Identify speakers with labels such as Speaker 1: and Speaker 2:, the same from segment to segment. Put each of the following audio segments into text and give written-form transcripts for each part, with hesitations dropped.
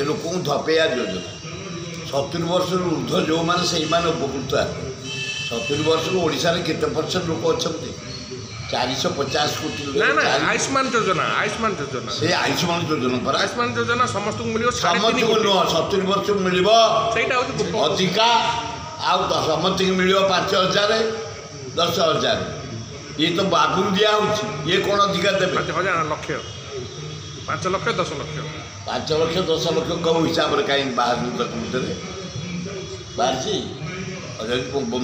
Speaker 1: ଏ ଲୋକଙ୍କୁ ଧପେଇବା ଯୋଜନା 70 ବର୍ଷରୁ ଊର୍ଦ୍ଧ୍ୱ ଯେଉଁମାନେ ସେଇମାନେ ଉପକୃତ ହେବେ। 70 ବର୍ଷରୁ ଓଡ଼ିଶାରେ କେତେ % ଲୋକ ଅଛନ୍ତି? 450 କୋଟି ଲୋକ।
Speaker 2: ଆୟୁଷ୍ମାନ ଯୋଜନା
Speaker 1: ସେ ଆୟୁଷ୍ମାନ ଯୋଜନା ପରା।
Speaker 2: ଆୟୁଷ୍ମାନ ଯୋଜନା ସମସ୍ତଙ୍କୁ ମିଳିବ,
Speaker 1: ସମସ୍ତଙ୍କୁ ନୁହଁ, 70 ବର୍ଷକୁ ମିଳିବ
Speaker 2: ସେଇଟା ହେଉଛି
Speaker 1: ଅଧିକା। ଆଉ ସମସ୍ତଙ୍କୁ ମିଳିବ 5,000 10,000। ଇଏ ତ ଆଗରୁ ଦିଆହେଉଛି, ଇଏ କ'ଣ ଅଧିକା ଦେବେ?
Speaker 2: 5,000 ଲକ୍ଷ 5 ଲକ୍ଷ 10 ଲକ୍ଷ
Speaker 1: 5 ଲକ୍ଷ 10 ଲକ୍ଷ କେଉଁ ହିସାବରେ କାହିଁ ବାହାରିନି? ଭିତରେ ବାହାରିଛି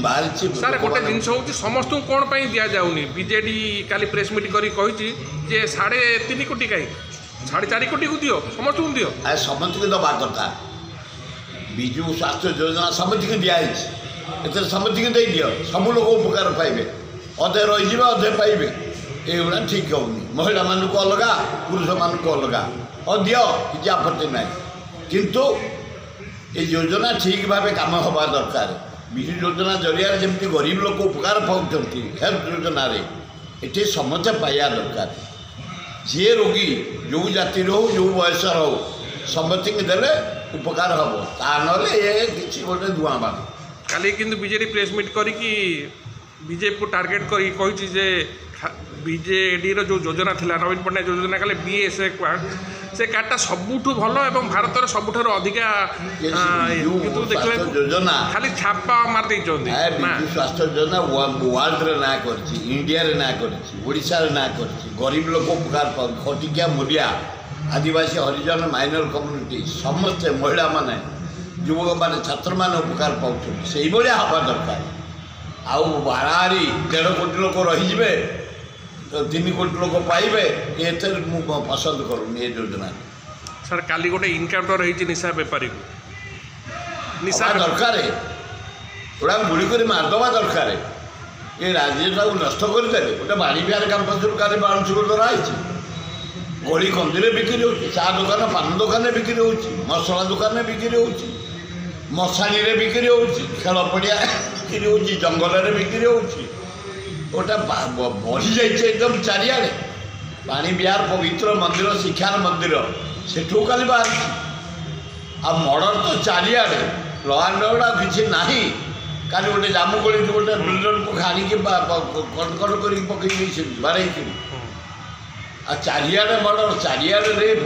Speaker 1: ବାହାରିଛି।
Speaker 2: ସାର୍ ଗୋଟେ ଜିନିଷ ହେଉଛି ସମସ୍ତଙ୍କୁ କ'ଣ ପାଇଁ ଦିଆଯାଉନି? ବିଜେଡ଼ି କାଲି ପ୍ରେସ୍ ମିଟ୍ କରି କହିଛି ଯେ 3.5 କୋଟି କାହିଁ 4.5 କୋଟିକୁ ଦିଅ, ସମସ୍ତଙ୍କୁ ଦିଅ।
Speaker 1: ସମସ୍ତଙ୍କୁ ଦେବା କଥା। ବିଜୁ ସ୍ୱାସ୍ଥ୍ୟ ଯୋଜନା ସମସ୍ତଙ୍କୁ ଦିଆହେଇଛି, ଏଥିରେ ସମସ୍ତଙ୍କୁ ଦେଇଦିଅ, ସବୁ ଲୋକ ଉପକାର ପାଇବେ। ଅଧେ ରହିଯିବେ ଅଧେ ପାଇବେ, ଏଇଗୁଡ଼ା ଠିକ୍ ହେଉନି। ମହିଳାମାନଙ୍କୁ ଅଲଗା, ପୁରୁଷମାନଙ୍କୁ ଅଲଗା। ଦିଅ, କିଛି ଆପତ୍ତି ନାହିଁ, କିନ୍ତୁ ଏ ଯୋଜନା ଠିକ୍ ଭାବେ କାମ ହେବା ଦରକାର। ବିଜୁ ଯୋଜନା ଜରିଆରେ ଯେମିତି ଗରିବ ଲୋକ ଉପକାର ପାଉଛନ୍ତି, ହେଲ୍ଥ ଯୋଜନାରେ ଏଠି ସମସ୍ତେ ପାଇବା ଦରକାର। ଯିଏ ରୋଗୀ ଯେଉଁ ଜାତିର ହେଉ ଯେଉଁ ବୟସର ହେଉ ସମସ୍ତଙ୍କୁ ଦେଲେ ଉପକାର ହେବ। ତା ନହେଲେ ଏ କିଛି ଗୋଟେ ଧୂଆଁ ବାଣ।
Speaker 2: କାଲି କିନ୍ତୁ ବିଜେଡ଼ି ପ୍ରେସ୍ ମିଟ୍ କରିକି ବିଜେପିକୁ ଟାର୍ଗେଟ୍ କରି କହିଛି ଯେ ବିଜେଡ଼ିର ଯେଉଁ ଯୋଜନା ଥିଲା ନବୀନ ପଟ୍ଟନାୟକ ଯୋଜନା କଲେ BSA କାର୍ଡ଼, ସେ କାର୍ଡ଼ଟା ସବୁଠୁ ଭଲ ଏବଂ ଭାରତର ସବୁଠାରୁ ଅଧିକା। କିନ୍ତୁ ଦେଖିଲେ
Speaker 1: ଯୋଜନା
Speaker 2: ଖାଲି ଛାପା ମାରିଦେଇଛନ୍ତି।
Speaker 1: ବିଜୁ ସ୍ୱାସ୍ଥ୍ୟ ଯୋଜନା ୱାର୍ଲଡରେ ନାଁ କରିଛି, ଇଣ୍ଡିଆରେ ନାଁ କରିଛି, ଓଡ଼ିଶାରେ ନାଁ କରିଛି। ଗରିବ ଲୋକ ଉପକାର ପାଉଛନ୍ତି, ଖଟିକିଆ ମୂଲିଆ, ଆଦିବାସୀ, ହରିଜନ, ମାଇନର କମ୍ୟୁନିଟି, ସମସ୍ତେ, ମହିଳାମାନେ, ଯୁବକମାନେ, ଛାତ୍ରମାନେ ଉପକାର ପାଉଛନ୍ତି। ସେଇଭଳିଆ ହେବା ଦରକାର। ଆଉ ବାହାରି 1.5 କୋଟି ଲୋକ ରହିଯିବେ, 3 କୋଟି ଲୋକ ପାଇବେ, ଏଥିରେ ମୁଁ ପସନ୍ଦ କରୁନି ଏ ଯୋଜନା।
Speaker 2: ସାର୍ କାଲି ଗୋଟେ ଇନକାଉଣ୍ଟର ହେଇଛି ନିଶା ବେପାରୀକୁ। ନିଶା
Speaker 1: ଦରକାର, ଗୁଡ଼ା ଗୁଳି କରି ମାରିଦେବା ଦରକାର। ଏ ରାଜ୍ୟଟାକୁ ନଷ୍ଟ କରିଦେଲେ। ଗୋଟେ ବାଣୀ ବିହାର କ୍ୟାମ୍ପସରୁ କାଲି ବାଉଁଶ ଧରା ହେଇଛି, ଗଳି କନ୍ଦିରେ ବିକ୍ରି ହେଉଛି, ଚା' ଦୋକାନ, ପାନ ଦୋକାନରେ ବିକ୍ରି ହେଉଛି, ମସଲା ଦୋକାନରେ ବିକ୍ରି ହେଉଛି, ମଶାଣିରେ ବିକ୍ରି ହେଉଛି, ଖେଳ ପଡ଼ିଆ ବିକ୍ରି ହେଉଛି, ଜଙ୍ଗଲରେ ବିକ୍ରି ହେଉଛି। ଗୋଟେ ବଢ଼ିଯାଇଛି ଏକଦମ ଚାରିଆଡ଼େ। ପାଣି ବିହାର ପବିତ୍ର ମନ୍ଦିର, ଶିକ୍ଷାର ମନ୍ଦିର, ସେଠୁ କାଲି ବାହାରିଛି। ଆଉ ମର୍ଡର ତ ଚାରିଆଡ଼େ, ଲ ଆଣ୍ଡ ଅର୍ଡର ଆଉ କିଛି ନାହିଁ। କାଲି ଗୋଟେ ଜାମୁକୋଳିକୁ ଗୋଟେ ବିଲ୍ଡରକୁ ଆଣିକି କଟକଟ କରିକି ପକେଇ ଦେଇଛନ୍ତି, ବାଡ଼େଇକି। ଆଉ ଚାରିଆଡ଼େ ମର୍ଡର, ଚାରିଆଡ଼େ ରେପ୍।